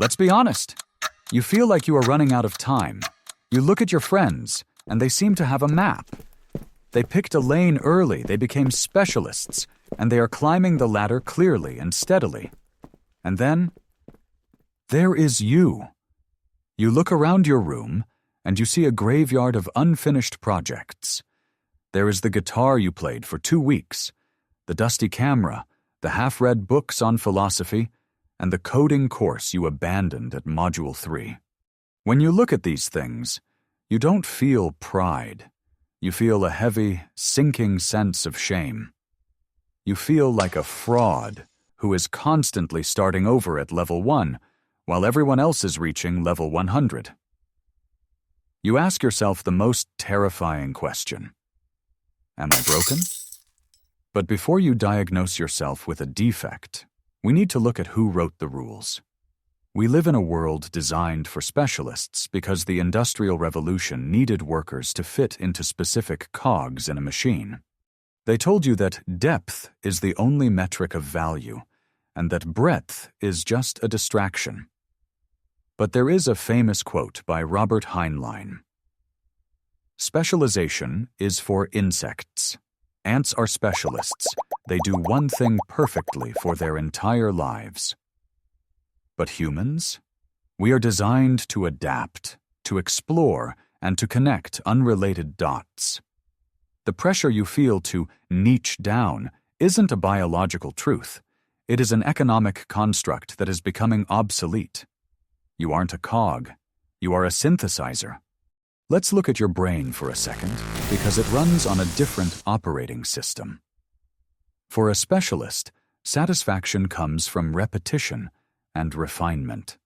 Let's be honest. You feel like you are running out of time. You look at your friends, and they seem to have a map. They picked a lane early, they became specialists, and they are climbing the ladder clearly and steadily. And then, there is you. You look around your room, and you see a graveyard of unfinished projects. There is the guitar you played for 2 weeks, the dusty camera, the half-read books on philosophy, and the coding course you abandoned at Module 3. When you look at these things, you don't feel pride. You feel a heavy, sinking sense of shame. You feel like a fraud who is constantly starting over at level 1, while everyone else is reaching level 100. You ask yourself the most terrifying question. Am I broken? But before you diagnose yourself with a defect, we need to look at who wrote the rules. We live in a world designed for specialists because the Industrial Revolution needed workers to fit into specific cogs in a machine. They told you that depth is the only metric of value, and that breadth is just a distraction. But there is a famous quote by Robert Heinlein. Specialization is for insects. Ants are specialists. They do one thing perfectly for their entire lives. But humans? We are designed to adapt, to explore, and to connect unrelated dots. The pressure you feel to niche down isn't a biological truth. It is an economic construct that is becoming obsolete. You aren't a cog. You are a synthesizer. Let's look at your brain for a second, because it runs on a different operating system. For a specialist, satisfaction comes from repetition and refinement.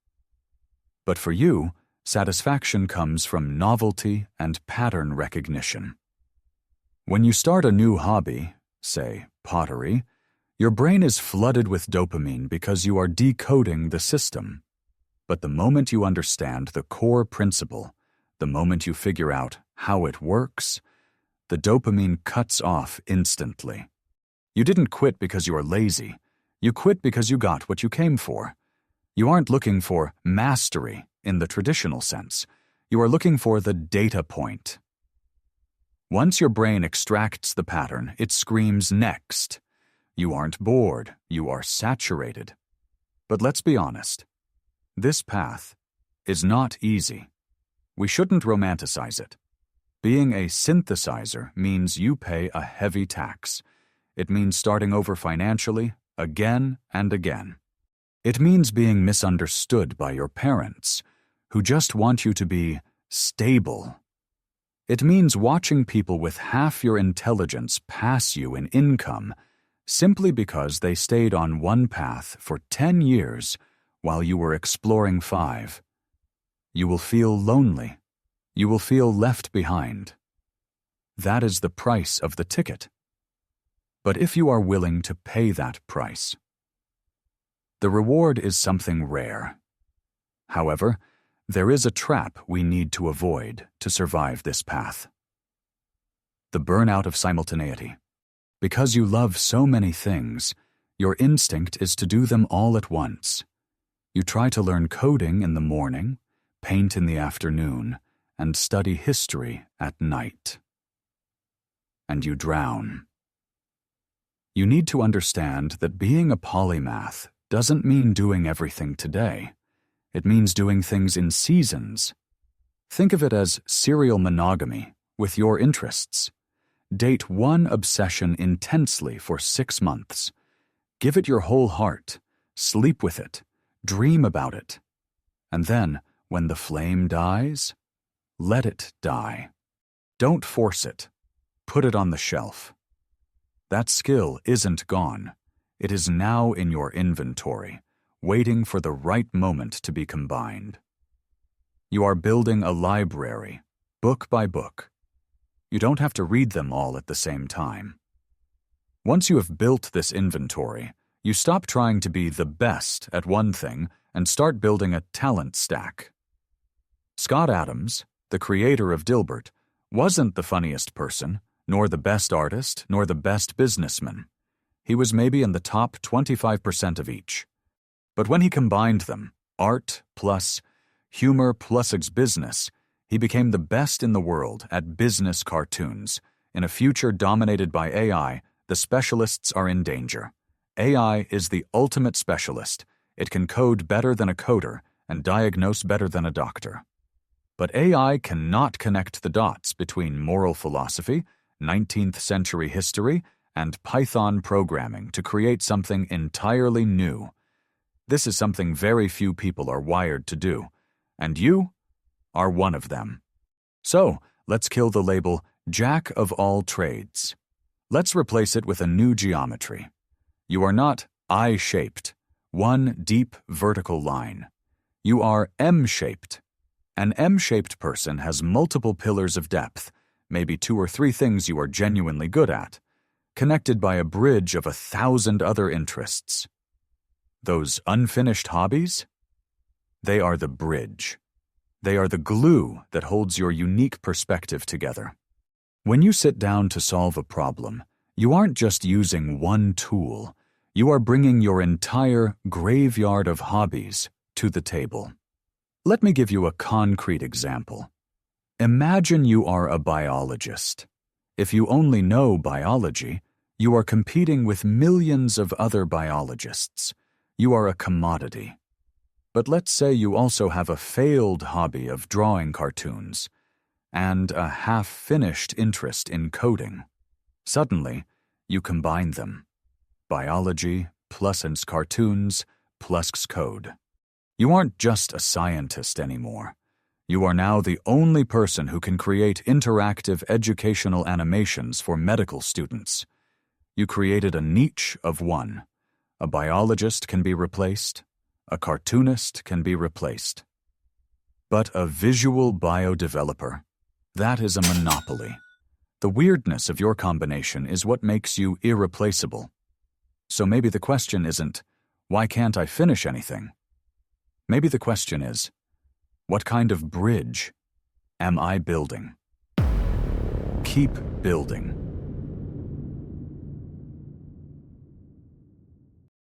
But for you, satisfaction comes from novelty and pattern recognition. When you start a new hobby, say pottery, your brain is flooded with dopamine because you are decoding the system. But the moment you understand the core principle, the moment you figure out how it works, the dopamine cuts off instantly. You didn't quit because you are lazy. You quit because you got what you came for. You aren't looking for mastery in the traditional sense. You are looking for the data point. Once your brain extracts the pattern, it screams next. You aren't bored. You are saturated. But let's be honest. This path is not easy. We shouldn't romanticize it. Being a synthesizer means you pay a heavy tax. It means starting over financially, again and again. It means being misunderstood by your parents, who just want you to be stable. It means watching people with half your intelligence pass you in income simply because they stayed on one path for 10 years while you were exploring 5. You will feel lonely. You will feel left behind. That is the price of the ticket. But if you are willing to pay that price, the reward is something rare. However, there is a trap we need to avoid to survive this path. The burnout of simultaneity. Because you love so many things, your instinct is to do them all at once. You try to learn coding in the morning, paint in the afternoon, and study history at night. And you drown. You need to understand that being a polymath doesn't mean doing everything today. It means doing things in seasons. Think of it as serial monogamy with your interests. Date one obsession intensely for 6 months. Give it your whole heart. Sleep with it. Dream about it. And then, when the flame dies, let it die. Don't force it. Put it on the shelf. That skill isn't gone. It is now in your inventory, waiting for the right moment to be combined. You are building a library, book by book. You don't have to read them all at the same time. Once you have built this inventory, you stop trying to be the best at one thing and start building a talent stack. Scott Adams, the creator of Dilbert, wasn't the funniest person, nor the best artist, nor the best businessman. He was maybe in the top 25% of each. But when he combined them, art plus humor plus business, he became the best in the world at business cartoons. In a future dominated by AI, the specialists are in danger. AI is the ultimate specialist. It can code better than a coder and diagnose better than a doctor. But AI cannot connect the dots between moral philosophy, 19th century history, and Python programming to create something entirely new. This is something very few people are wired to do, and you are one of them. So, let's kill the label Jack of all trades. Let's replace it with a new geometry. You are not I-shaped, one deep vertical line. You are M-shaped. An M-shaped person has multiple pillars of depth, maybe 2 or 3 things you are genuinely good at, connected by a bridge of 1,000 other interests. Those unfinished hobbies? They are the bridge. They are the glue that holds your unique perspective together. When you sit down to solve a problem, you aren't just using one tool. You are bringing your entire graveyard of hobbies to the table. Let me give you a concrete example. Imagine you are a biologist. If you only know biology, you are competing with millions of other biologists. You are a commodity. But let's say you also have a failed hobby of drawing cartoons and a half-finished interest in coding. Suddenly, you combine them. Biology plus cartoons plus code. You aren't just a scientist anymore. You are now the only person who can create interactive educational animations for medical students. You created a niche of one. A biologist can be replaced. A cartoonist can be replaced. But a visual bio-developer, that is a monopoly. The weirdness of your combination is what makes you irreplaceable. So maybe the question isn't, why can't I finish anything? Maybe the question is, what kind of bridge am I building? Keep building.